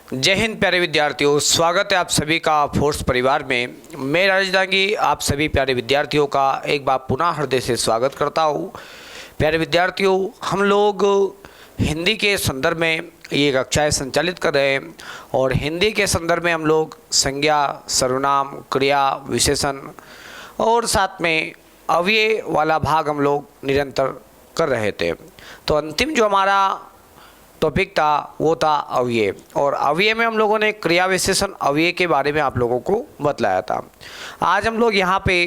जय हिंद प्यारे विद्यार्थियों, स्वागत है आप सभी का फोर्स परिवार में। मैं राजेश दांगी आप सभी प्यारे विद्यार्थियों का एक बार पुनः हृदय से स्वागत करता हूँ। प्यारे विद्यार्थियों, हम लोग हिंदी के संदर्भ में ये कक्षाएं संचालित कर रहे हैं और हिंदी के संदर्भ में हम लोग संज्ञा, सर्वनाम, क्रिया, विशेषण और साथ में अव्यय वाला भाग हम लोग निरंतर कर रहे थे। तो अंतिम जो हमारा टॉपिक था वो था अव्यय, और अव्यय में हम लोगों ने क्रिया विशेषण अव्यय के बारे में आप लोगों को बतलाया था। आज हम लोग यहाँ पे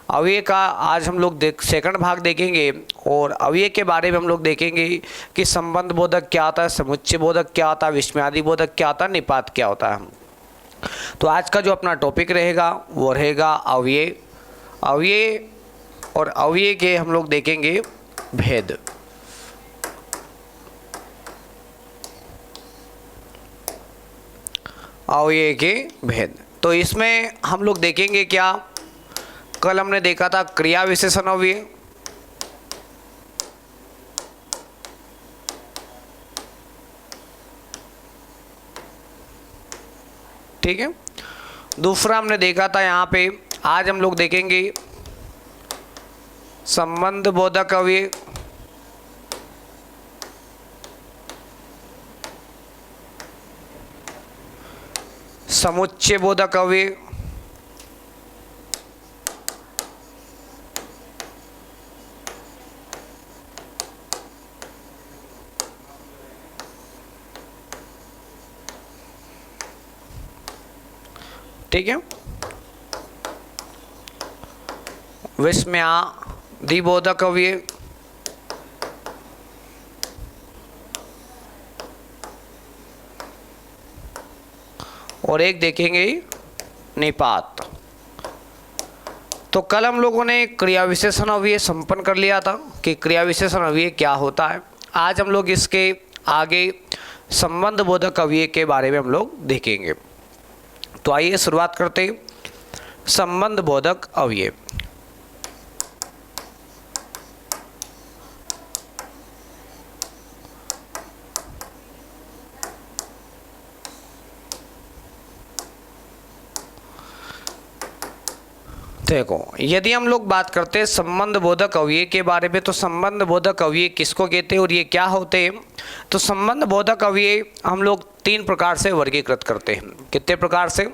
अव्यय का आज हम लोग सेकंड भाग देखेंगे और अव्यय के बारे में हम लोग देखेंगे कि संबंध बोधक क्या होता है, समुच्चय बोधक क्या होता है, विस्मयादि बोधक क्या होता है, निपात क्या होता है। तो आज का जो अपना टॉपिक रहेगा वो रहेगा अव्यय। अव्यय और अव्यय के हम लोग देखेंगे भेद। अव्यय के भेद, तो इसमें हम लोग देखेंगे क्या, कल हमने देखा था क्रिया विशेषण अव्यय, ठीक है। दूसरा हमने देखा था यहाँ पे, आज हम लोग देखेंगे संबंध बोधक अव्यय, समुच्चय बोधक अव्यय, ठीक है, विस्मयादि बोधक अव्यय, और एक देखेंगे निपात। तो कल हम लोगों ने क्रिया विशेषण अव्यय संपन्न कर लिया था कि क्रिया विशेषण अव्यय क्या होता है। आज हम लोग इसके आगे संबंध बोधक अव्यय के बारे में हम लोग देखेंगे। तो आइए शुरुआत करते हैं संबंध बोधक अव्यय। देखो, यदि हम लोग बात करते हैं संबंध बोधक अव्यय के बारे में, तो संबंध बोधक अव्यय किसको कहते हैं और ये क्या होते हैं। तो संबंध बोधक अव्यय हम लोग तीन प्रकार से वर्गीकृत करते हैं। कितने प्रकार से?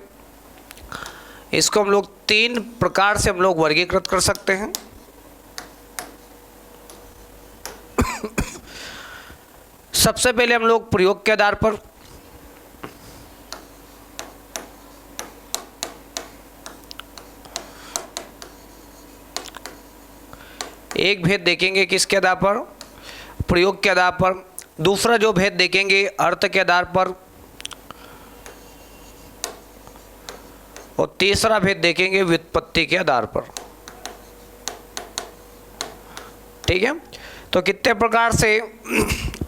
इसको हम लोग तीन प्रकार से हम लोग वर्गीकृत कर सकते हैं। सबसे पहले हम लोग प्रयोग के आधार पर, एक भेद देखेंगे किसके आधार पर, प्रयोग के आधार पर। दूसरा जो भेद देखेंगे अर्थ के आधार पर, और तीसरा भेद देखेंगे व्युत्पत्ति के आधार पर, ठीक है। तो कितने प्रकार से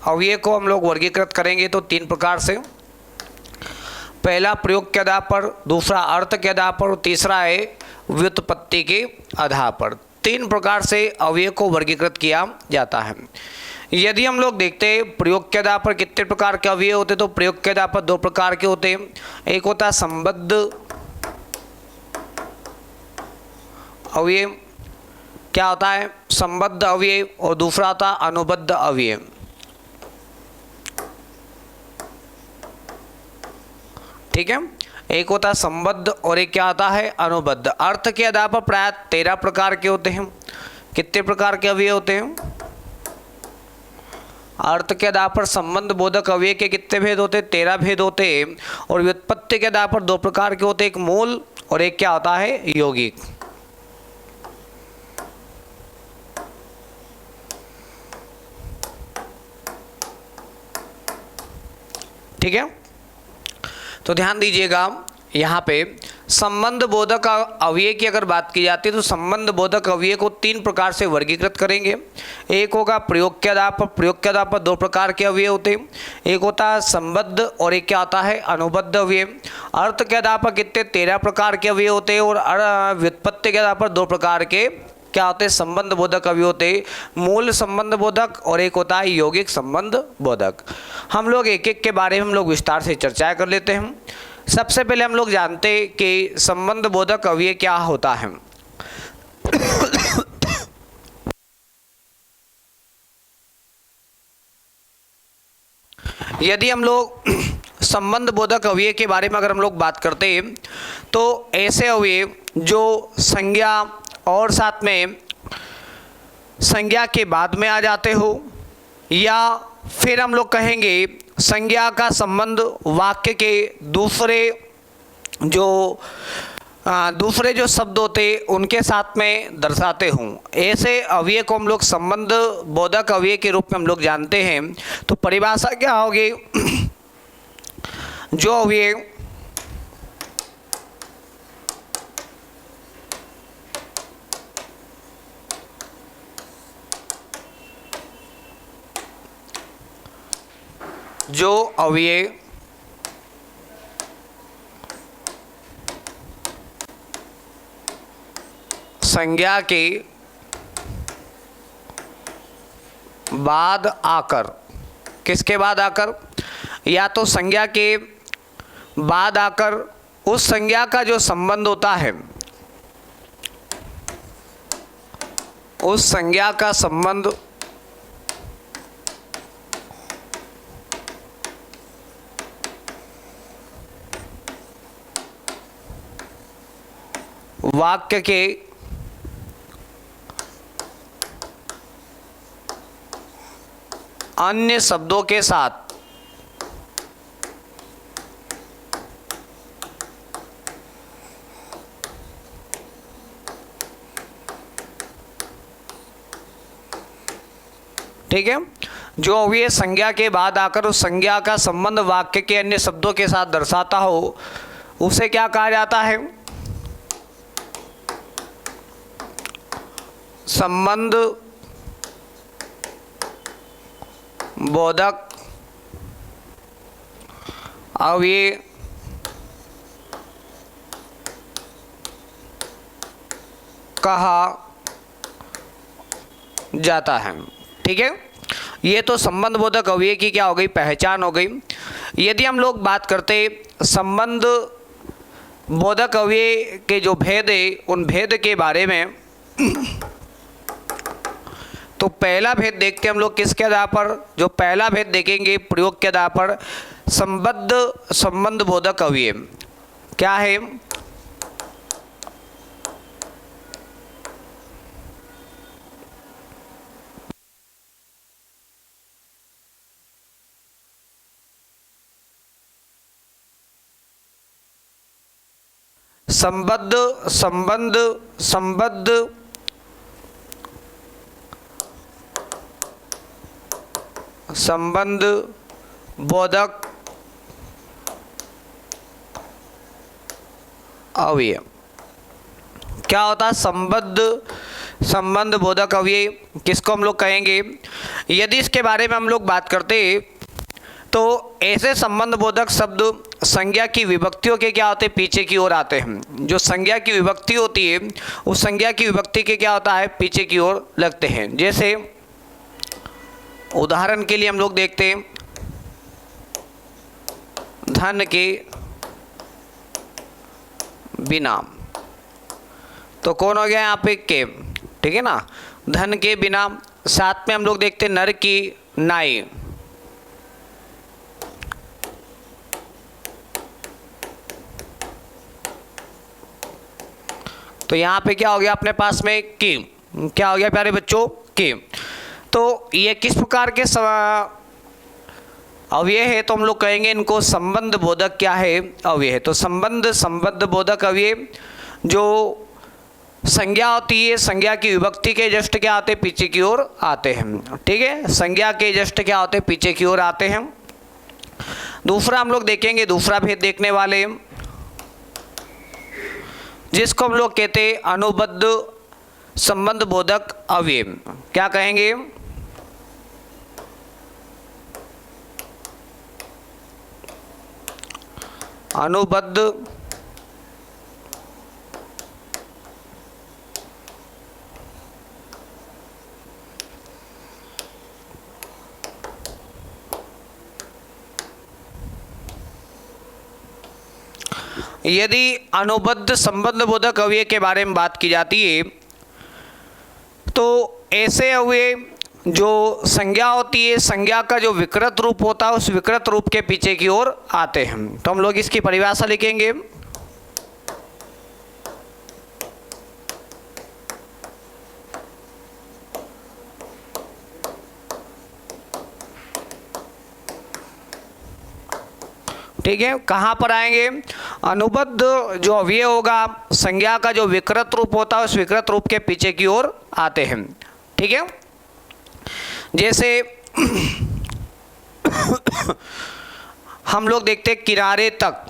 अव्यय को हम लोग वर्गीकृत करेंगे, तो तीन प्रकार से। पहला प्रयोग के आधार पर, दूसरा अर्थ के आधार पर, और तीसरा है व्युत्पत्ति के आधार पर। तीन प्रकार से अव्यय को वर्गीकृत किया जाता है। यदि हम लोग देखते हैं प्रयोग के आधार पर कितने प्रकार के अव्यय होते हैं, तो प्रयोग के आधार पर दो प्रकार के होते हैं। एक होता है संबद्ध अव्यय, क्या होता है, संबद्ध अव्यय, और दूसरा होता है अनुबद्ध अव्यय, ठीक है। एक होता है संबद्ध और एक क्या होता है, अनुबद्ध। अर्थ के आधार पर प्राय 13 प्रकार के होते हैं। कितने प्रकार के अव्यय होते हैं? अर्थ के आधार पर संबंध बोधक अव्यय के कितने भेद होते हैं? 13 भेद होते हैं। और व्युत्पत्ति के आधार पर दो प्रकार के होते हैं, एक मूल और एक क्या होता है, यौगिक, ठीक है। तो ध्यान दीजिएगा, यहाँ पे संबंध बोधक अव्यय की अगर बात की जाती है तो संबंध बोधक अव्यय को तीन प्रकार से वर्गीकृत करेंगे। एक होगा प्रयोग के आधार पर, प्रयोग के आधार पर दो प्रकार के अव्यय होते हैं। एक होता है संबद्ध और एक क्या होता है, अनुबद्ध अव्यय। अर्थ के आधार पर कितने 13 प्रकार के अव्यय होते हैं, और व्युत्पत्ति के आधार पर दो प्रकार के क्या होते हैं, संबंध बोधक अवयव होते हैं, मूल संबंध बोधक और एक होता है यौगिक संबंध बोधक। हम लोग एक एक के बारे में हम लोग विस्तार से चर्चा कर लेते हैं। सबसे पहले हम लोग जानते हैं कि संबंध बोधक अवयव क्या होता है। यदि हम लोग संबंध बोधक अवयव के बारे में अगर हम लोग बात करते हैं तो ऐसे अवयव जो संज्ञा और साथ में संज्ञा के बाद में आ जाते हो, या फिर हम लोग कहेंगे संज्ञा का संबंध वाक्य के दूसरे जो शब्द होते उनके साथ में दर्शाते हों, ऐसे अवयव को हम लोग संबंध बोधक अवयव के रूप में हम लोग जानते हैं। तो परिभाषा क्या होगी, जो अवयव संज्ञा के बाद आकर, किसके बाद आकर, या तो संज्ञा के बाद आकर उस संज्ञा का जो संबंध होता है, उस संज्ञा का संबंध वाक्य के अन्य शब्दों के साथ ठीक है, जो अवयव संज्ञा के बाद आकर उस संज्ञा का संबंध वाक्य के अन्य शब्दों के साथ दर्शाता हो, उसे क्या कहा जाता है, संबंध बोधक अवयव कहा जाता है। ठीक है, ये तो संबंध बोधक अवयव की क्या हो गई, पहचान हो गई। यदि हम लोग बात करते संबंध बोधक अवयव के जो भेद है उन भेद के बारे में, तो पहला भेद देखते हैं हम लोग किसके आधार पर, जो पहला भेद देखेंगे प्रयोग के आधार पर, संबंध बोधक अवयव क्या है, संबंध बोधक अवयव क्या होता है, संबंध बोधक अवयव किसको हम लोग कहेंगे। यदि इसके बारे में हम लोग बात करते तो ऐसे संबंध बोधक शब्द संज्ञा की विभक्तियों के क्या होते हैं, पीछे की ओर आते हैं। जो संज्ञा की विभक्ति होती है उस संज्ञा की विभक्ति के क्या होता है, पीछे की ओर लगते हैं। जैसे उदाहरण के लिए हम लोग देखते हैं धन के बिना, तो कौन हो गया यहाँ पे, के, ठीक है ना, धन के बिना। साथ में हम लोग देखते हैं नर की नाई, तो यहाँ पे क्या हो गया अपने पास में की, क्या हो गया प्यारे बच्चों, की। तो ये किस प्रकार के अवयव है, तो हम लोग कहेंगे इनको संबंध बोधक क्या है, अवयव है। तो संबंध बोधक अवयव जो संज्ञा होती है, संज्ञा की विभक्ति के जस्ट क्या आते हैं, पीछे की ओर आते हैं। ठीक है, संज्ञा के जस्ट क्या होते हैं, पीछे की ओर आते हैं। दूसरा हम लोग देखेंगे, दूसरा भेद देखने वाले जिसको हम लोग कहते हैं अनुबद्ध संबंध बोधक अवयव, क्या कहेंगे, अनुबद्ध यदि अनुबद्ध संबंध बोधक अव्यय के बारे में बात की जाती है तो ऐसे अव्यय जो संज्ञा होती है, संज्ञा का जो विकृत रूप होता है उस विकृत रूप के पीछे की ओर आते हैं। तो हम लोग इसकी परिभाषा लिखेंगे। ठीक है, कहाँ पर आएंगे? अनुबद्ध जो अव्यय होगा, संज्ञा का जो विकृत रूप होता है उस विकृत रूप के पीछे की ओर आते हैं। ठीक है, जैसे हम लोग देखते हैं किनारे तक,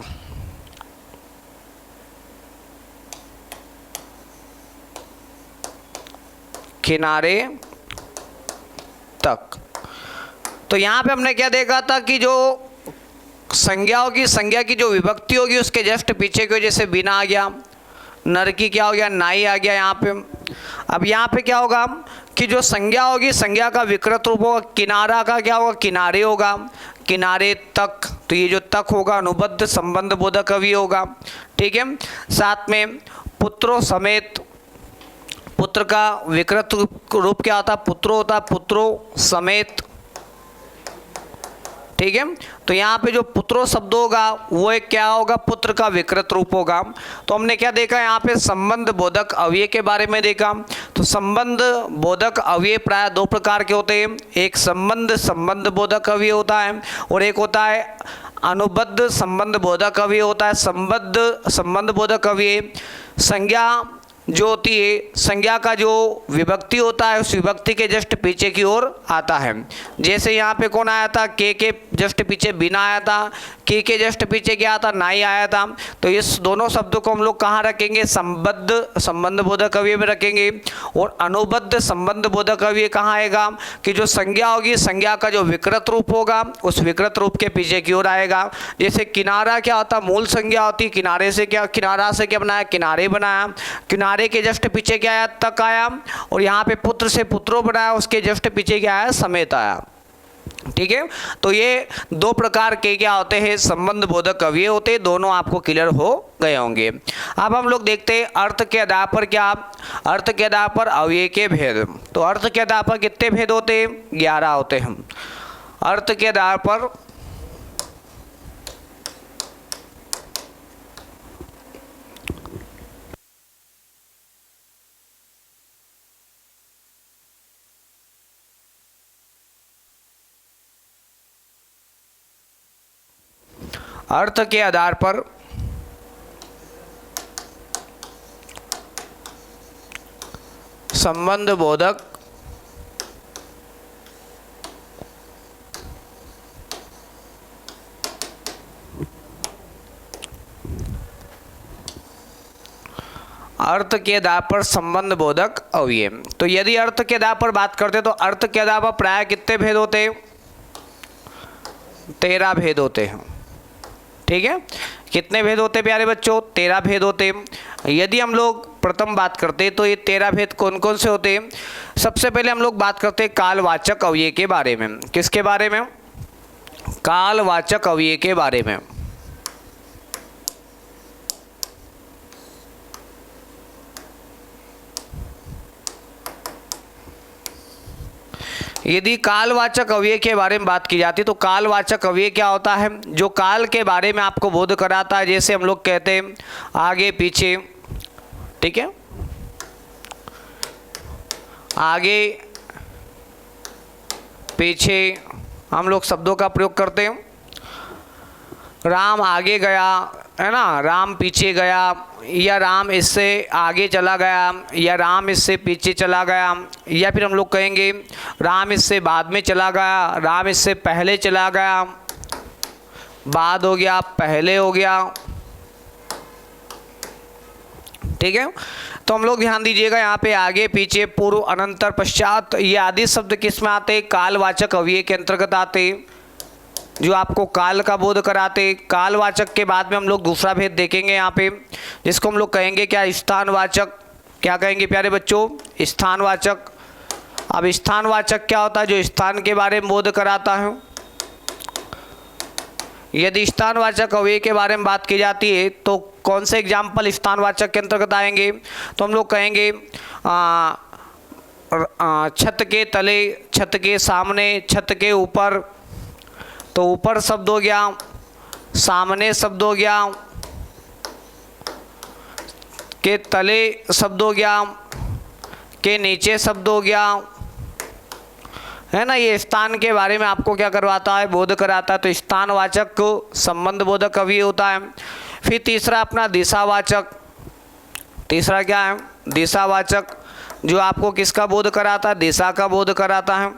किनारे तक, तो यहाँ पे हमने क्या देखा था कि जो संज्ञा होगी, संज्ञा की जो विभक्ति होगी उसके जस्ट पीछे की, जैसे बिना आ गया, नर की क्या हो गया, नाई आ गया यहाँ पे। अब यहाँ पे क्या होगा कि जो संज्ञा होगी, संज्ञा का विकृत रूप होगा, किनारा का क्या होगा, किनारे होगा, किनारे तक, तो ये जो तक होगा अनुबद्ध संबंध बोधक अव्यय होगा। ठीक है, साथ में पुत्रों समेत, पुत्र का विकृत रूप क्या होता है, पुत्रो होता है, पुत्रों समेत। ठीक है, तो यहाँ पे जो पुत्रो शब्द होगा वो एक क्या होगा, पुत्र का विकृत रूप होगा। तो हमने क्या देखा यहाँ पे, संबंध बोधक अव्यय के बारे में देखा। तो संबंध बोधक अव्यय प्राय दो प्रकार के होते हैं, एक संबंध बोधक अव्यय होता है और एक होता है अनुबद्ध संबंध बोधक अव्यय होता है। संबंध बोधक अव्यय संज्ञा जो होती है, संज्ञा का जो विभक्ति होता है उस विभक्ति के जस्ट पीछे की ओर आता है। जैसे यहाँ पे कौन आया था, के जस्ट पीछे बिना आया था, के जस्ट पीछे क्या आता, नाई आया था। तो इस दोनों शब्दों को हम लोग कहाँ रखेंगे, संबंध बोधक अव्यय में रखेंगे। और अनुबद्ध संबंध बोधक अव्यय कहाँ आएगा कि जो संज्ञा होगी, संज्ञा का जो विकृत रूप होगा उस विकृत रूप के पीछे की ओर आएगा। जैसे किनारा क्या होता, मूल संज्ञा होती, किनारे से क्या, किनारा से क्या बनाया, किनारे बनाया, किनारे के जस्ट पीछे क्या आया, तक आया। और यहाँ पे पुत्र से पुत्रो बनाया, उसके जस्ट पीछे क्या आया, समेत आया। ठीक है, तो ये दो प्रकार के क्या होते हैं, संबंध बोधक अव्यय होते हैं। दोनों आपको क्लियर हो गए होंगे। अब हम लोग देखते हैं अर्थ के आधार पर, क्या अर्थ के आधार पर अव्यय के भेद। तो अर्थ के आधार पर कितने भेद होते हैं, 11 होते हैं। अर्थ के आधार पर अर्थ के आधार पर संबंध बोधक अर्थ के आधार पर संबंध बोधक अव्यय। तो यदि अर्थ के आधार पर बात करते तो अर्थ के आधार पर प्राय कितने भेद होते हैं, 13 भेद होते हैं। ठीक है, कितने भेद होते हैं प्यारे बच्चों, 13 भेद होते हैं। यदि हम लोग प्रथम बात करते हैं तो ये 13 भेद कौन कौन से होते हैं। सबसे पहले हम लोग बात करते हैं कालवाचक अव्यय के बारे में। किसके बारे में, कालवाचक अव्यय के बारे में। यदि कालवाचक अव्यय के बारे में बात की जाती है तो कालवाचक अव्यय क्या होता है, जो काल के बारे में आपको बोध कराता है। जैसे हम लोग कहते हैं आगे पीछे, ठीक है, आगे पीछे हम लोग शब्दों का प्रयोग करते हैं। राम आगे गया, है ना, राम पीछे गया, या राम इससे आगे चला गया, या राम इससे पीछे चला गया, या फिर हम लोग कहेंगे राम इससे बाद में चला गया, राम इससे पहले चला गया, बाद हो गया, पहले हो गया। ठीक है, तो हम लोग ध्यान दीजिएगा यहाँ पे आगे पीछे पूर्व अनंतर पश्चात ये आदि शब्द किस में आते, कालवाचक अव्यय के अंतर्गत आते, जो आपको काल का बोध कराते। कालवाचक के बाद में हम लोग दूसरा भेद देखेंगे यहाँ पे, जिसको हम लोग कहेंगे क्या, स्थानवाचक। क्या कहेंगे प्यारे बच्चों, स्थानवाचक। अब स्थानवाचक क्या होता है, जो स्थान के बारे में बोध कराता है। यदि स्थानवाचक अव्यय के बारे में बात की जाती है तो कौन से एग्जाम्पल स्थानवाचक के अंतर्गत आएंगे? तो हम लोग कहेंगे छत के तले, छत के सामने, छत के ऊपर। तो ऊपर शब्द हो गया, सामने शब्द हो गया, के तले शब्द हो गया, के नीचे शब्द हो गया, है ना। ये स्थान के बारे में आपको क्या करवाता है? बोध कराता है। तो स्थानवाचक को संबंध बोधक अव्यय होता है। फिर तीसरा अपना दिशावाचक। तीसरा क्या है? दिशावाचक, जो आपको किसका बोध कराता है? दिशा का बोध कराता है।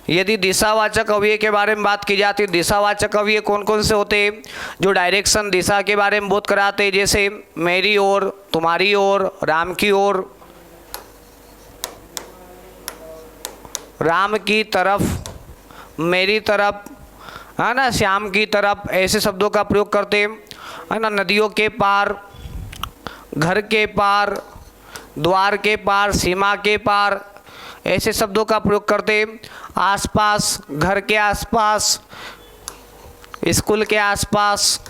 यदि दिशावाचक अव्यय के बारे में बात की जाती है, दिशावाचक अव्यय कौन कौन से होते हैं? जो डायरेक्शन, दिशा के बारे में बोध कराते हैं, जैसे मेरी ओर, तुम्हारी ओर, राम की ओर, राम की तरफ, मेरी तरफ, है ना, श्याम की तरफ, ऐसे शब्दों का प्रयोग करते हैं, है ना। नदियों के पार, घर के पार, द्वार के पार, सीमा के पार, ऐसे शब्दों का प्रयोग करते हैं। आसपास, घर के आसपास, स्कूल के आसपास,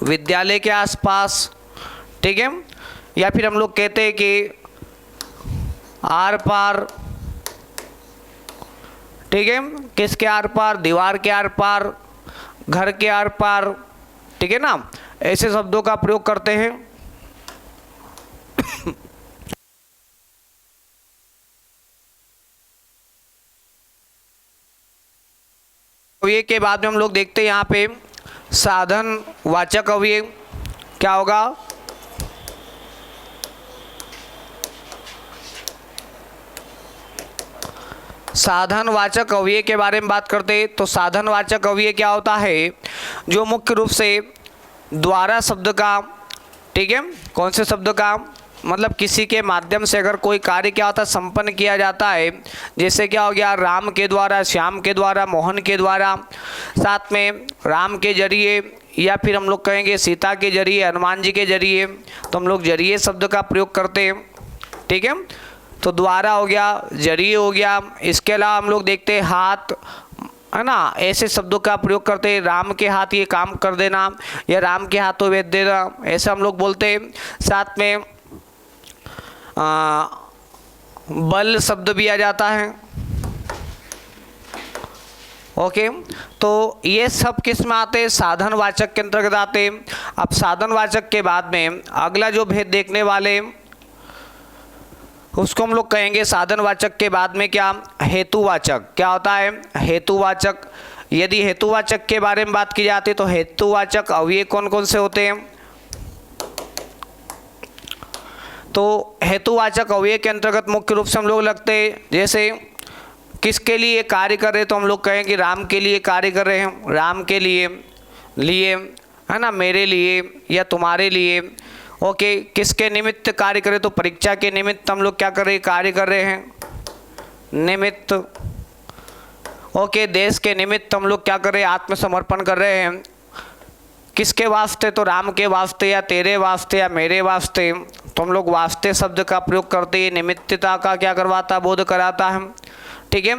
विद्यालय के आसपास, ठीक है। या फिर हम लोग कहते हैं कि आर पार, ठीक है, किसके आर पार? दीवार के आर पार, घर के आर पार, ठीक है ना। ऐसे शब्दों का प्रयोग करते हैं। अव्यय के बाद में हम लोग देखते हैं यहाँ पे साधन वाचक अव्यय क्या होगा? साधनवाचक अव्यय के बारे में बात करते हैं तो साधनवाचक अव्यय क्या होता है? जो मुख्य रूप से द्वारा शब्द का, ठीक है, कौन से शब्द का? मतलब किसी के माध्यम से अगर कोई कार्य क्या होता है? संपन्न किया जाता है। जैसे क्या हो गया? राम के द्वारा, श्याम के द्वारा, मोहन के द्वारा, साथ में राम के जरिए, या फिर हम लोग कहेंगे सीता के जरिए, हनुमान जी के जरिए। तो हम लोग जरिए शब्द का प्रयोग करते हैं, ठीक है। तो द्वारा हो गया, जरिए हो गया। इसके अलावा हम लोग देखते हैं हाथ, है ना, ऐसे शब्दों का प्रयोग करते हैं। राम के हाथ ये काम कर देना, या राम के हाथों वेद देना, ऐसा हम लोग बोलते हैं। साथ में बल शब्द भी आ जाता है। ओके, तो ये सब किस में आते हैं? साधनवाचक के अंतर्गत आते हैं। अब साधनवाचक के बाद में अगला जो भेद देखने वाले उसको हम लोग कहेंगे साधनवाचक के बाद में क्या? हेतुवाचक। क्या होता है? हेतुवाचक। यदि हेतुवाचक के बारे में बात की जाती है तो हेतुवाचक अव्यय कौन कौन से होते हैं? तो हेतुवाचक अव्यय के अंतर्गत मुख्य रूप से हम लोग लगते हैं, जैसे किसके लिए कार्य कर रहे हैं तो हम लोग कहेंगे राम के लिए कार्य कर रहे हैं, राम के लिए, है ना, मेरे लिए या तुम्हारे लिए। ओके, किसके निमित्त कार्य करें तो परीक्षा के निमित्त हम लोग क्या कर रहे हैं? कार्य कर रहे हैं, निमित्त। ओके, देश के निमित्त हम लोग क्या कर रहे हैं? आत्मसमर्पण कर रहे हैं। किसके वास्ते? तो राम के वास्ते, या तेरे वास्ते, या मेरे वास्ते। तो हम लोग वास्ते शब्द का प्रयोग करते हैं। निमित्तता का क्या करवाता? बोध कराता है, ठीक है।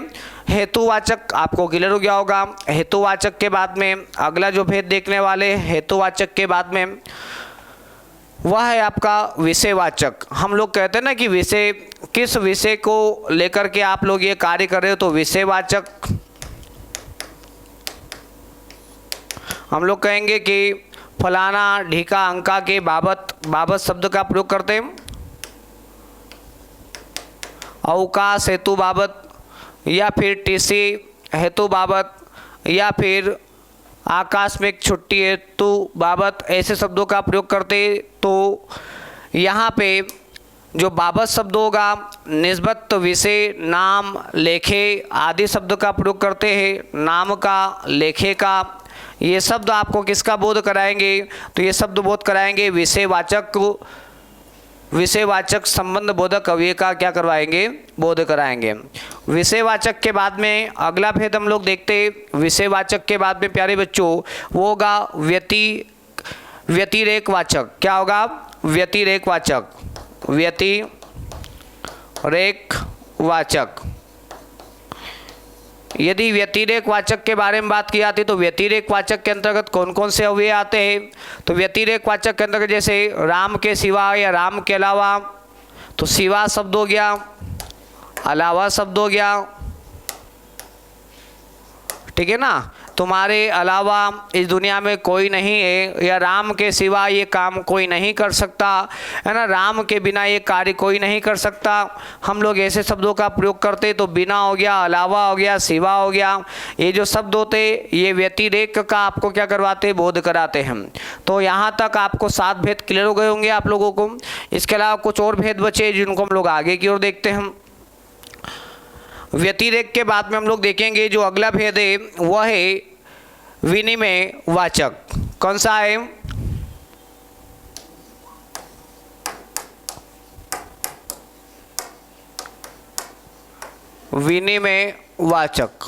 हेतुवाचक आपको क्लियर हो गया होगा। हेतुवाचक के बाद में अगला जो भेद देखने वाले हेतुवाचक के बाद में वह है आपका विषयवाचक। हम लोग कहते हैं ना कि विषय, किस विषय को लेकर के आप लोग ये कार्य कर रहे हो, तो विषयवाचक। हम लोग कहेंगे कि फलाना ढीका अंका के बाबत, बाबत शब्द का प्रयोग करते हैं। अवकाश हेतु बाबत, या फिर टीसी हेतु बाबत, या फिर आकस्मिक छुट्टी हेतु बाबत, ऐसे शब्दों का प्रयोग करते। तो यहाँ पे जो बाबत शब्द होगा निस्बत विषय, नाम, लेखे आदि शब्द का प्रयोग करते हैं। नाम का, लेखे का, ये शब्द आपको किसका बोध कराएंगे? तो ये शब्द बोध कराएंगे विषयवाचक को। विषयवाचक संबंध बोधक अव्यय का क्या करवाएंगे? बोध कराएंगे। विषयवाचक के बाद में अगला भेद हम लोग देखते हैं। विषयवाचक के बाद में प्यारे बच्चों वो होगा व्यतिरेकवाचक। क्या होगा? व्यतिरेकवाचक। रेक वाचक। यदि व्यतिरेक वाचक के बारे में बात की जाती तो व्यतिरेक वाचक के अंतर्गत कौन कौन से अवयव आते हैं? तो व्यतिरेक वाचक के अंतर्गत जैसे राम के सिवा या राम के अलावा, तो सिवा शब्द हो गया, अलावा शब्द हो गया, ठीक है ना। तुम्हारे अलावा इस दुनिया में कोई नहीं है, या राम के सिवा ये काम कोई नहीं कर सकता, है ना। राम के बिना ये कार्य कोई नहीं कर सकता। हम लोग ऐसे शब्दों का प्रयोग करते तो बिना हो गया, अलावा हो गया, सिवा हो गया। ये जो शब्द होते ये व्यतिरेक का आपको क्या करवाते? बोध कराते हैं। तो यहाँ तक आपको 7 भेद क्लियर हो गए होंगे आप लोगों को। इसके अलावा कुछ और भेद बचे जिनको हम लोग आगे की ओर देखते हैं। व्यतिरेक के बाद में हम लोग देखेंगे जो अगला भेद है वह है विनिमय वाचक। कौन सा है? विनिमय वाचक।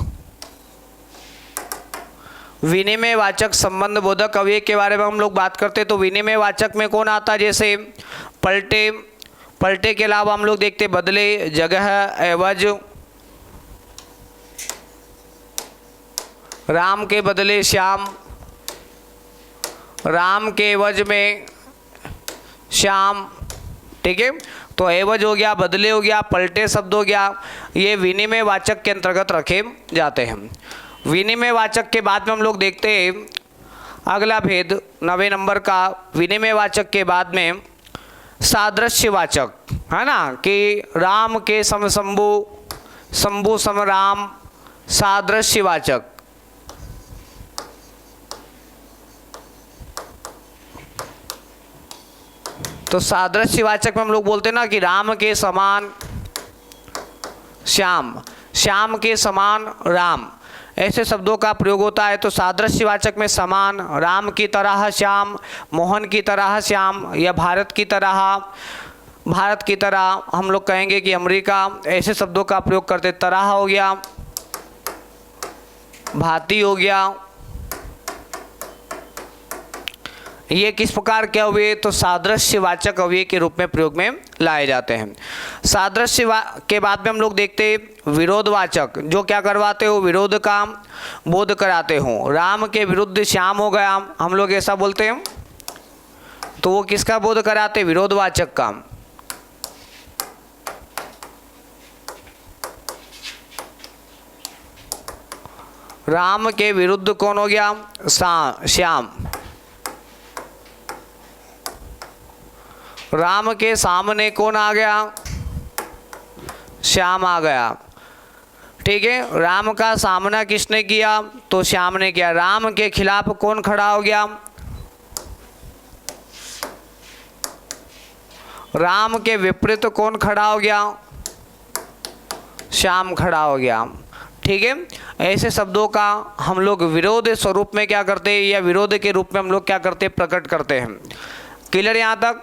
विनिमय वाचक संबंध बोधक अवयव के बारे में हम लोग बात करते तो विनिमय वाचक में कौन आता है? जैसे पलटे, पलटे के अलावा हम लोग देखते बदले, जगह, एवज। राम के बदले श्याम, राम के एवज में श्याम, ठीक है। तो एवज हो गया, बदले हो गया, पलटे शब्द हो गया, ये विनिमय वाचक के अंतर्गत रखे जाते हैं। विनिमय वाचक के बाद में हम लोग देखते हैं अगला भेद 9वें नंबर का। विनिमय वाचक के बाद में सादृश्य वाचक, है ना, कि राम के सम शंभु, शंभु सम राम, सादृश्य वाचक। तो सादृश्य वाचक में हम लोग बोलते हैं ना कि राम के समान श्याम, श्याम के समान राम, ऐसे शब्दों का प्रयोग होता है। तो सादृश्य वाचक में समान, राम की तरह श्याम, मोहन की तरह श्याम, या भारत की तरह, भारत की तरह हम लोग कहेंगे कि अमेरिका, ऐसे शब्दों का प्रयोग करते। तरह हो गया, भांति हो गया, ये किस प्रकार के अवयव? तो सादृश्य वाचक अवयव के रूप में प्रयोग में लाए जाते हैं। सादृश्य के बाद में हम लोग देखते विरोधवाचक, जो क्या करवाते हो? विरोध का बोध कराते हो। राम के विरुद्ध श्याम हो गया, हम लोग ऐसा बोलते हैं, तो वो किसका बोध कराते? विरोधवाचक का। राम के विरुद्ध कौन हो गया? श्याम। राम के सामने कौन आ गया? श्याम आ गया, ठीक है। राम का सामना किसने किया? तो श्याम ने किया। राम के खिलाफ कौन खड़ा हो गया? राम के विपरीत कौन खड़ा हो गया? श्याम खड़ा हो गया, ठीक है। ऐसे शब्दों का हम लोग विरोध स्वरूप में क्या करते हैं, या विरोध के रूप में हम लोग क्या करते हैं? प्रकट करते हैं। क्लियर यहाँ तक?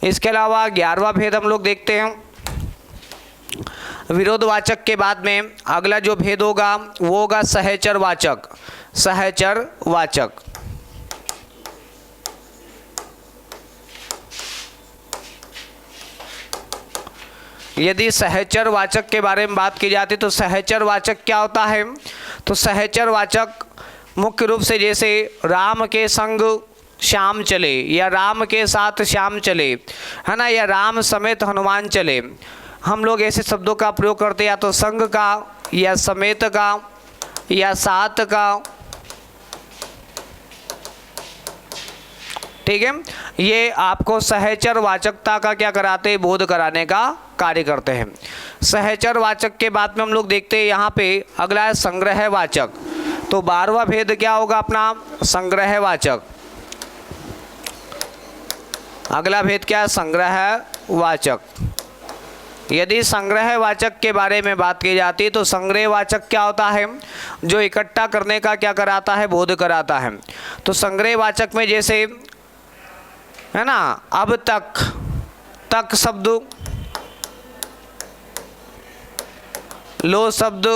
इसके अलावा 11वां भेद हम लोग देखते हैं। विरोधवाचक के बाद में अगला जो भेद होगा वो होगा सहचर वाचक। सहचर वाचक, यदि सहचर वाचक के बारे में बात की जाती तो सहचर वाचक क्या होता है? तो सहचर वाचक मुख्य रूप से जैसे राम के संग श्याम चले, या राम के साथ श्याम चले, है ना, या राम समेत हनुमान चले, हम लोग ऐसे शब्दों का प्रयोग करते हैं, या तो संग का, या समेत का, या साथ का, ठीक है। ये आपको सहचर वाचकता का क्या कराते हैं? बोध कराने का कार्य करते हैं। सहचर वाचक के बाद में हम लोग देखते हैं यहाँ पे अगला है संग्रह वाचक। तो 12वां भेद क्या होगा अपना? संग्रह वाचक। अगला भेद क्या है? संग्रह वाचक। यदि संग्रह वाचक के बारे में बात की जाती है तो संग्रह वाचक क्या होता है? जो इकट्ठा करने का क्या कराता है? बोध कराता है। तो संग्रह वाचक में जैसे, है ना, अब तक, तक शब्द, लो शब्द,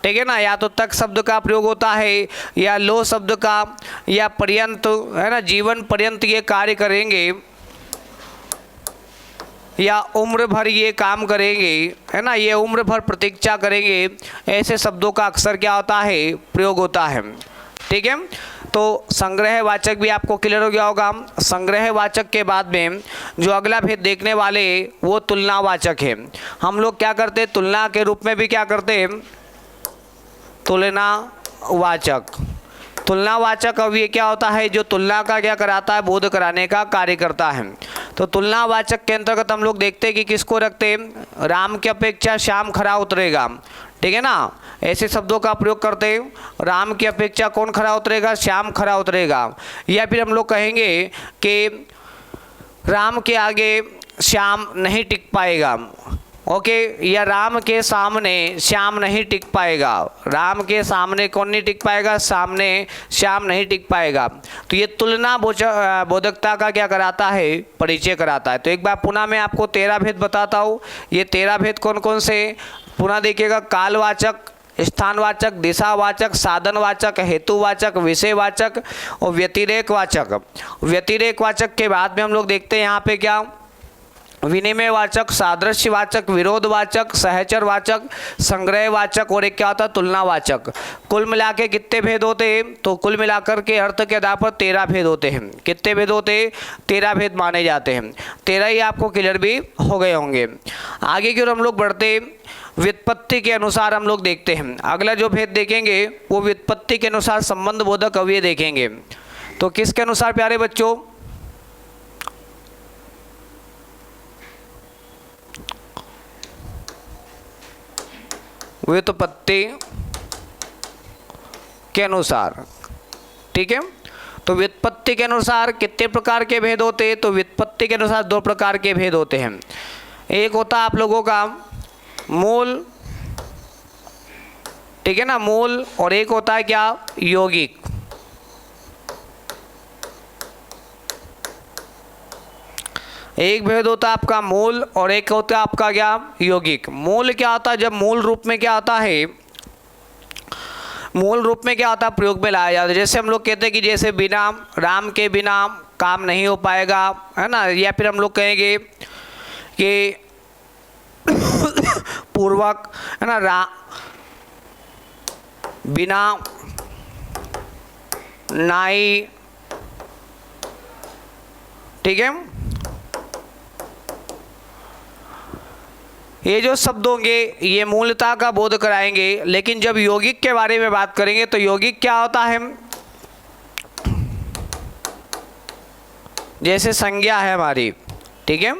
ठीक है ना, या तो तक शब्द का प्रयोग होता है, या लो शब्द का, या पर्यंत, है ना, जीवन पर्यंत ये कार्य करेंगे, या उम्र भर ये काम करेंगे, है ना, ये उम्र भर प्रतीक्षा करेंगे, ऐसे शब्दों का अक्सर क्या होता है, प्रयोग होता है। ठीक है, तो संग्रहवाचक भी आपको क्लियर हो गया होगा। संग्रहवाचक के बाद में जो अगला भेद देखने वाले वो तुलनावाचक है। हम लोग क्या करते हैं, तुलना के रूप में भी क्या करते हैं, तुलनावाचक। तुलनावाचक अब ये क्या होता है, जो तुलना का क्या कराता है, बोध कराने का कार्य करता है। तो तुलनावाचक के अंतर्गत हम लोग देखते हैं कि किसको रखते हैं, राम की अपेक्षा श्याम खरा उतरेगा। ठीक है ना, ऐसे शब्दों का प्रयोग करते हैं, राम की अपेक्षा कौन खरा उतरेगा, श्याम खरा उतरेगा। या फिर हम लोग कहेंगे कि राम के आगे श्याम नहीं टिक पाएगा। ओके, या राम के सामने श्याम नहीं टिक पाएगा। राम के सामने कौन नहीं टिक पाएगा, सामने श्याम नहीं टिक पाएगा। तो ये तुलना बोधकता का क्या कराता है, परिचय कराता है। तो एक बार पुनः मैं आपको 13 भेद बताता हूँ। ये 13 भेद कौन कौन से, पुनः देखिएगा, कालवाचक, स्थानवाचक, दिशावाचक, साधनवाचक, हेतुवाचक, विषयवाचक और व्यतिरेकवाचक। व्यतिरेकवाचक के बाद में हम लोग देखते हैं यहाँ पे क्या, विनिमयवाचक, सादृश्यवाचक, विरोधवाचक, सहचरवाचक, संग्रहवाचक और एक क्या होता है, तुलनावाचक। कुल मिला के कितने भेद होते हैं, तो कुल मिलाकर के अर्थ के आधार पर 13 भेद होते हैं। कितने भेद होते हैं, 13 भेद माने जाते हैं। 13 ही आपको क्लियर भी हो गए होंगे। आगे की ओर हम लोग बढ़ते, व्युत्पत्ति के अनुसार हम लोग देखते हैं। अगला जो भेद देखेंगे वो व्युत्पत्ति के अनुसार संबंध बोधक अव्यय देखेंगे। तो किसके अनुसार प्यारे बच्चों, व्युत्पत्ति के अनुसार। ठीक है, तो व्युत्पत्ति के अनुसार कितने प्रकार के भेद होते हैं, तो व्युत्पत्ति के अनुसार 2 प्रकार के भेद होते हैं। एक होता है आप लोगों का मूल, ठीक है ना, मूल, और एक होता है क्या, यौगिक। एक भेद होता है आपका मूल और एक होता है आपका क्या, यौगिक। मूल क्या होता है, जब मूल रूप में क्या होता है, मूल रूप में क्या होता है, प्रयोग में लाया जाता है। जैसे हम लोग कहते हैं कि जैसे बिना राम के बिना काम नहीं हो पाएगा, है ना। या फिर हम लोग कहेंगे कि पूर्वक, है ना, बिना नाई। ठीक है, ये जो शब्द होंगे ये मूलता का बोध कराएंगे। लेकिन जब यौगिक के बारे में बात करेंगे तो यौगिक क्या होता है, जैसे संज्ञा है हमारी, ठीक है,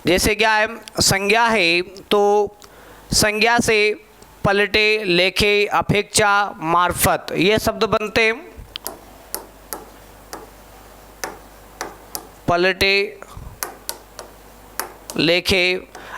जैसे क्या है, संज्ञा है, तो संज्ञा से पलटे, लेखे, अपेक्षा, मार्फत, ये शब्द बनते हैं। पलटे, लेखे,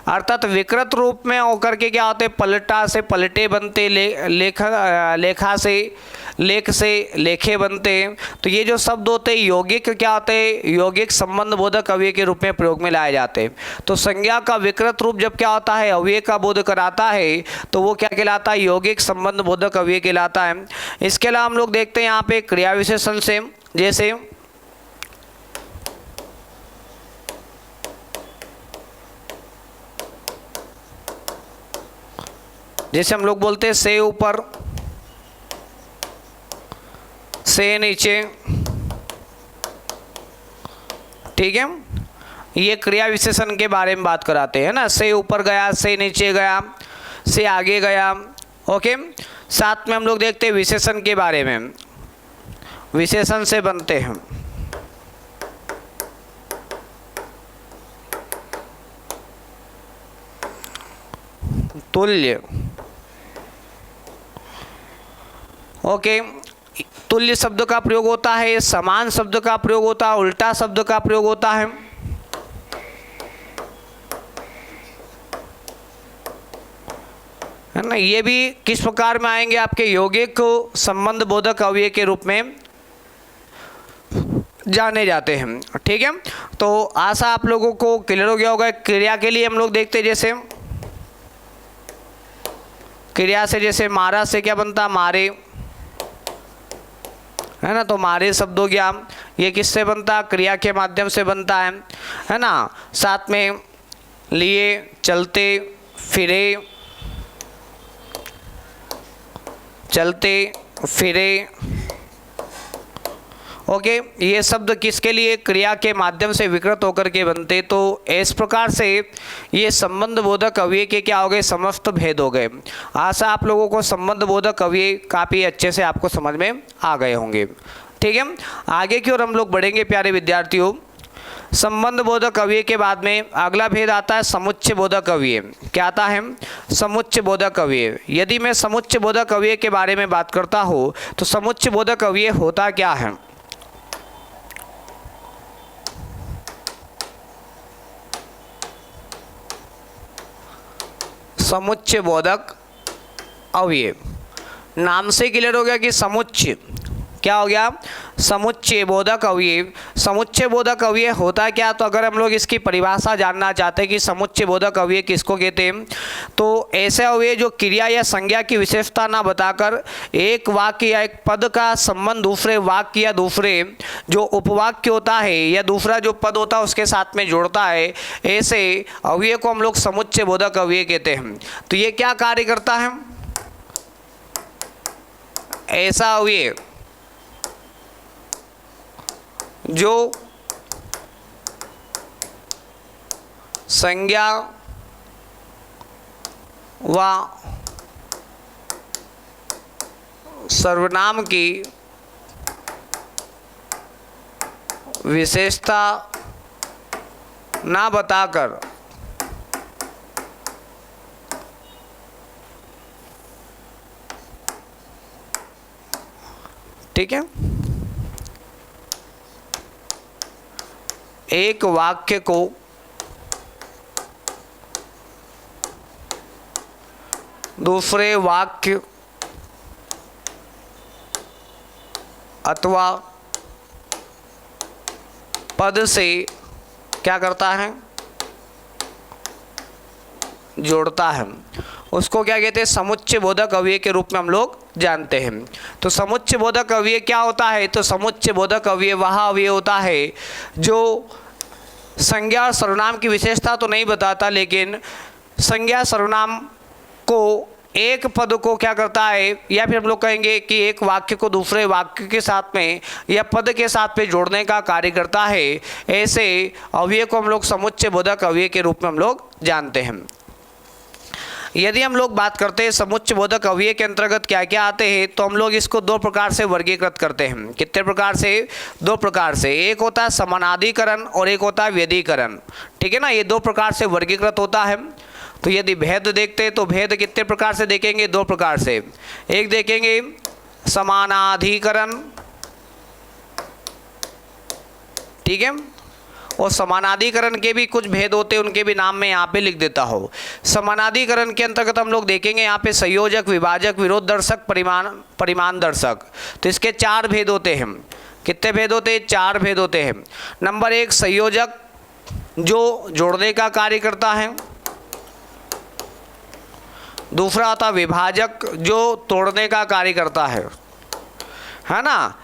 अर्थात विकृत रूप में होकर के क्या होते, पलटा से पलटे बनते, लेखा से लेख से लेखे बनते हैं। तो ये जो शब्द होते हैं यौगिक क्या होते हैं, यौगिक संबंध बोधक अव्यय के रूप में प्रयोग में लाए जाते हैं। तो संज्ञा का विकृत रूप जब क्या होता है, अव्यय का बोध कराता है, तो वो क्या कहलाता है, यौगिक संबंध बोधक अव्यय कहलाता है। इसके अलावा हम लोग देखते हैं यहाँ पे क्रिया विशेषण से, जैसे हम लोग बोलते हैं से ऊपर, से नीचे। ठीक है, ये क्रिया विशेषण के बारे में बात कराते हैं ना, से ऊपर गया, से नीचे गया, से आगे गया। ओके, साथ में हम लोग देखते हैं विशेषण के बारे में, विशेषण से बनते हैं। तुल्य, ओके, तुल्य शब्द का प्रयोग होता है, समान शब्द का प्रयोग होता है, उल्टा शब्द का प्रयोग होता है। है ना, ये भी किस प्रकार में आएंगे, आपके यौगिक संबंध बोधक अव्यय के रूप में जाने जाते हैं। ठीक है, तो आशा आप लोगों को क्लियर हो गया होगा। क्रिया के लिए हम लोग देखते हैं, जैसे क्रिया से, जैसे मारा से क्या बनता, मारे, है ना, तो मारे शब्द हो गया। ये किससे बनता है? क्रिया के माध्यम से बनता है ना। साथ में लिए, चलते फिरे, चलते फिरे। ओके, ये शब्द किसके लिए? क्रिया के माध्यम से विकृत होकर के बनते। तो इस प्रकार से ये संबंध बोधक अव्यय के क्या हो गए? समस्त भेद हो गए। आशा आप लोगों को संबंध बोधक अव्यय काफ़ी अच्छे से आपको समझ में आ गए होंगे। ठीक है, आगे की ओर हम लोग बढ़ेंगे प्यारे विद्यार्थियों। संबंध बोधक अव्यय के बाद में अगला भेद आता है समुच्चय बोधक अव्यय। क्या आता है? समुच्चय बोधक अव्यय। यदि मैं समुच्चय बोधक अव्यय के बारे में बात करता हूँ तो समुच्चय बोधक अव्यय होता क्या है? समुच्चय बोधक अव्यय, नाम से क्लियर हो गया कि समुच्चय क्या हो गया? समुच्चय बोधक अव्यय। समुच्चय बोधक अव्यय होता क्या? तो अगर हम लोग इसकी परिभाषा जानना चाहते हैं कि समुच्चय बोधक अव्यय किसको कहते हैं, तो ऐसे अव्यय जो क्रिया या संज्ञा की विशेषता ना बताकर एक वाक्य या एक पद का संबंध दूसरे वाक्य या दूसरे जो उपवाक्य होता है या दूसरा जो पद होता है उसके साथ में जोड़ता है, ऐसे अव्यय को हम लोग समुच्चय बोधक अव्यय कहते हैं। तो ये क्या कार्य करता है? ऐसा अव्यय जो संज्ञा व सर्वनाम की विशेषता ना बताकर ठीक है, एक वाक्य को दूसरे वाक्य अथवा पद से क्या करता है? जोड़ता है। उसको क्या कहते हैं? समुच्चय बोधक अव्यय के रूप में हम लोग जानते हैं। तो समुच्चय बोधक अव्यय क्या होता है? तो समुच्चय बोधक अव्यय वह अव्यय होता है जो संज्ञा और सर्वनाम की विशेषता तो नहीं बताता, लेकिन संज्ञा सर्वनाम को एक पद को क्या करता है, या फिर हम लोग कहेंगे कि एक वाक्य को दूसरे वाक्य के साथ में या पद के साथ में जोड़ने का कार्य करता है। ऐसे अव्यय को हम लोग समुच्चय बोधक अव्यय के रूप में हम लोग जानते हैं। यदि हम लोग बात करते हैं समुच्चय बोधक अव्यय के अंतर्गत क्या क्या आते हैं, तो हम लोग इसको दो प्रकार से वर्गीकृत करते हैं। कितने प्रकार से? दो प्रकार से। एक होता है समानाधिकरण और एक होता है व्यधिकरण। ठीक है ना, ये दो प्रकार से वर्गीकृत होता है। तो यदि भेद देखते हैं तो भेद कितने प्रकार से देखेंगे? दो प्रकार से। एक देखेंगे समानाधिकरण, ठीक है, और समानाधिकरण के भी कुछ भेद होते हैं, उनके भी नाम मैं यहाँ पे लिख देता हूँ। समानाधिकरण के अंतर्गत हम लोग देखेंगे यहाँ पे संयोजक, विभाजक, विरोध दर्शक, परिमाण दर्शक। तो इसके चार भेद होते हैं। कितने भेद होते हैं? चार भेद होते हैं। नंबर एक संयोजक जो जोड़ने का कार्य करता है। दूसरा आता विभाजक जो तोड़ने का कार्य करता है ना,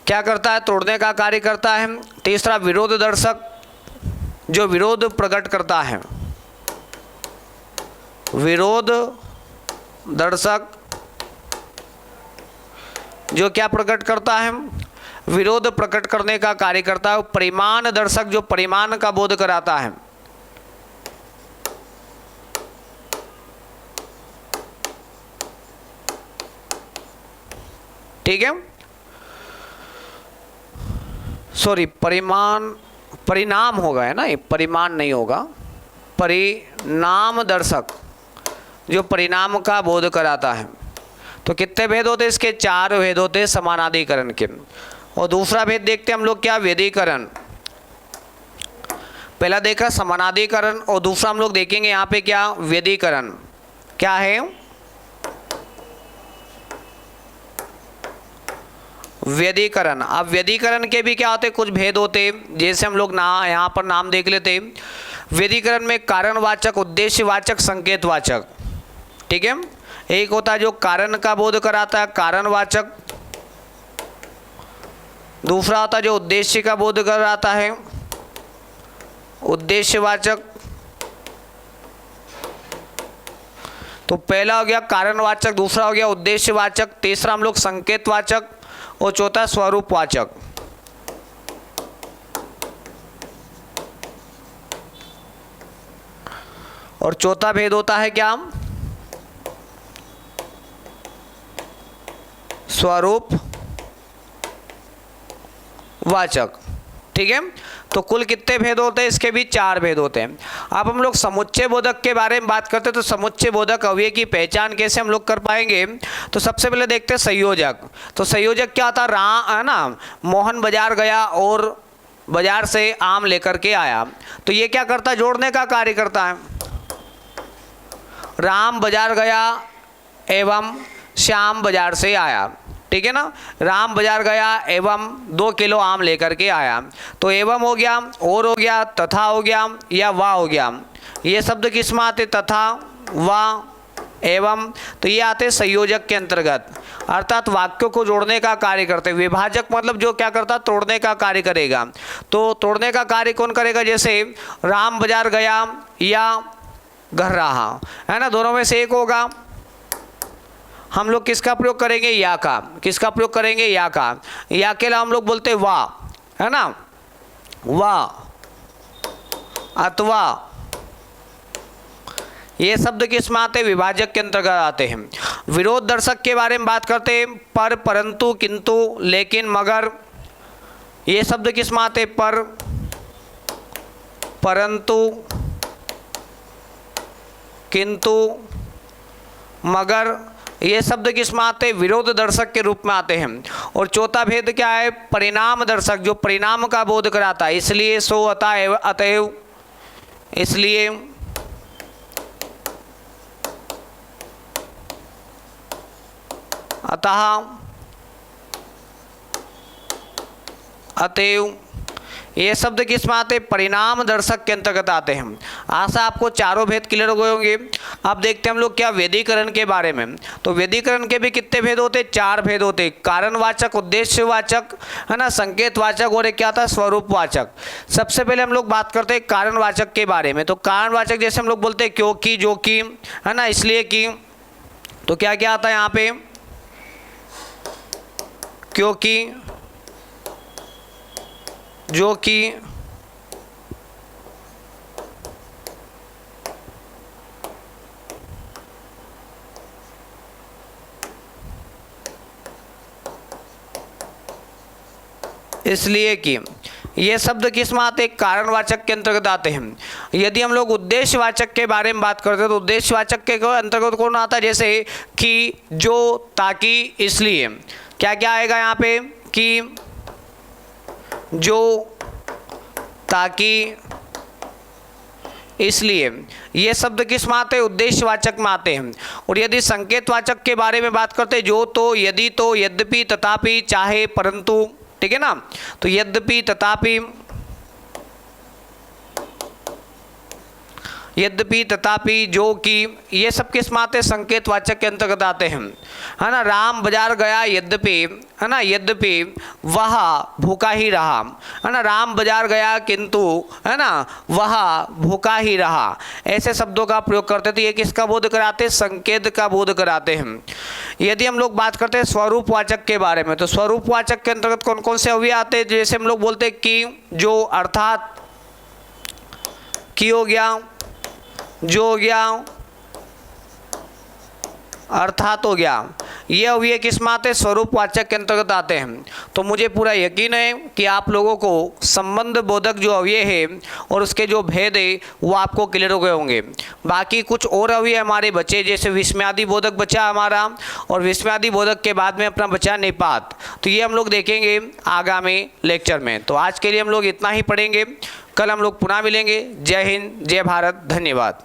क्या करता है? तोड़ने का कार्य करता है। तीसरा विरोध दर्शक जो विरोध प्रकट करता है। विरोध दर्शक जो क्या प्रकट करता है? विरोध प्रकट करने का कार्य करता है। परिमाण दर्शक जो परिमाण का बोध कराता है। ठीक है, सॉरी, परिणाम होगा, है ना, ये परिमाण नहीं होगा। परिणाम दर्शक जो परिणाम का बोध कराता है। तो कितने भेद होते हैं इसके? चार भेद होते हैं समानाधिकरण के। और दूसरा भेद देखते हैं हम लोग क्या? व्यधिकरण। पहला देखा समानाधिकरण और दूसरा हम लोग देखेंगे यहाँ पे क्या? व्यधिकरण। क्या है? व्यधिकरण। अब व्यधिकरण के भी क्या होते हैं? कुछ भेद होते हैं, जैसे हम लोग यहाँ पर नाम देख लेते हैं। व्यधिकरण में कारणवाचक, उद्देश्यवाचक, संकेतवाचक। ठीक है, एक होता है जो कारण का बोध कराता है, कारणवाचक, दूसरा होता है जो उद्देश्य का बोध कराता है, उद्देश्यवाचक। तो पहला हो गया कारणवाचक, दूसरा हो गया उद्देश्यवाचक, तीसरा हम लोग संकेतवाचक और चौथा स्वरूपवाचक। और चौथा भेद होता है क्या, स्वरूप वाचक। ठीक है, तो कुल कितने भेद होते हैं, इसके भी 4 भेद होते हैं। अब हम लोग समुच्चय बोधक के बारे में बात करते हैं, तो समुच्चय बोधक अवयव की पहचान कैसे हम लोग कर पाएंगे। तो सबसे पहले देखते हैं संयोजक। तो संयोजक क्या था, है ना, मोहन बाजार गया और बाजार से आम लेकर के आया, तो ये क्या करता है, जोड़ने का कार्य करता है। राम बाजार गया एवं श्याम बाजार से आया, ठीक है ना, राम बाजार गया एवं 2 किलो आम लेकर के आया। तो एवं हो गया, और हो गया, तथा हो गया, या वा हो गया। ये शब्द किस में आते, तथा, वा, एवं। तो ये आते संयोजक के अंतर्गत, अर्थात वाक्यों को जोड़ने का कार्य करते। विभाजक मतलब जो क्या करता, तोड़ने का कार्य करेगा। तो तोड़ने का कार्य कौन करेगा, जैसे राम बाजार गया या घर रहा, है ना, दोनों में से एक होगा। हम लोग किसका प्रयोग करेंगे, या का। किसका प्रयोग करेंगे, या का। या के लिए हम लोग बोलते हैं वा, है ना, वा, अथवा। ये शब्द किस में आते, विभाजक के अंतर्गत आते हैं। विरोध दर्शक के बारे में बात करते हैं, पर, परंतु, किंतु, लेकिन, मगर। ये शब्द किस में आते, पर, परंतु, किंतु, मगर। ये शब्द किस में आते, विरोध दर्शक के रूप में आते हैं। और चौथा भेद क्या है, परिणाम दर्शक, जो परिणाम का बोध कराता है। इसलिए, सो, अतएव, अतएव, इसलिए, अतः, अतएव। ये शब्द किस में आते, परिणाम दर्शक के अंतर्गत आते हैं। आशा आपको चारों भेद क्लियर हो गए होंगे। अब देखते हैं हम लोग क्या वेदीकरण के बारे में। तो वेदीकरण के भी कितने भेद होते, 4 भेद होते। कारणवाचक, उद्देश्यवाचक, है ना, संकेतवाचक, और एक क्या था, स्वरूपवाचक। सबसे पहले हम लोग बात करते हैं कारणवाचक के बारे में। तो कारणवाचक जैसे हम लोग बोलते हैं क्योंकि, जो कि, है ना, इसलिए कि। तो क्या क्या आता है यहाँ पे, क्योंकि, जो कि, इसलिए कि। ये शब्द किस में आते, कारणवाचक के अंतर्गत आते हैं। यदि हम लोग उद्देश्यवाचक के बारे में बात करते हैं, तो उद्देश्यवाचक के अंतर्गत कौन आता है, जैसे कि, जो, ताकि, इसलिए। क्या क्या आएगा यहाँ पे, कि, जो, ताकि, इसलिए। ये शब्द किस में आते हैं, उद्देश्यवाचक में आते हैं। और यदि संकेतवाचक के बारे में बात करते हैं, जो, तो, यदि, तो, यद्यपि, तथापि, चाहे, परंतु, ठीक है ना। तो यद्यपि, तथापि, यद्यपि, तथापि, जो कि, ये सब किस में आते हैं, संकेतवाचक के अंतर्गत आते हैं, है ना। राम बाजार गया यद्यपि, है ना, यद्यपि वह भूखा ही रहा, है ना। राम बाजार गया किंतु, है ना, वह भूखा ही रहा। ऐसे शब्दों का प्रयोग करते थे। ये किसका बोध कराते हैं, संकेत का बोध कराते हैं। यदि हम लोग बात करते हैं स्वरूपवाचक के बारे में, तो स्वरूपवाचक के अंतर्गत कौन कौन से अवयव आते हैं, जैसे हम लोग बोलते हैं कि, जो, अर्थात, की हो गया, जो हो गया, अर्थात हो गया। ये अवयव किस में आते हैं, स्वरूपवाचक के अंतर्गत आते हैं। तो मुझे पूरा यकीन है कि आप लोगों को संबंध बोधक जो अवयव है और उसके जो भेद है वो आपको क्लियर हो गए होंगे। बाकी कुछ और अवयव हमारे बचे, जैसे विस्मयादि बोधक बचा हमारा, और विस्मयादि बोधक के बाद में अपना बचा निपात। तो ये हम लोग देखेंगे आगामी लेक्चर में। तो आज के लिए हम लोग इतना ही पढ़ेंगे, कल हम लोग पुनः मिलेंगे। जय हिंद, जय भारत, धन्यवाद।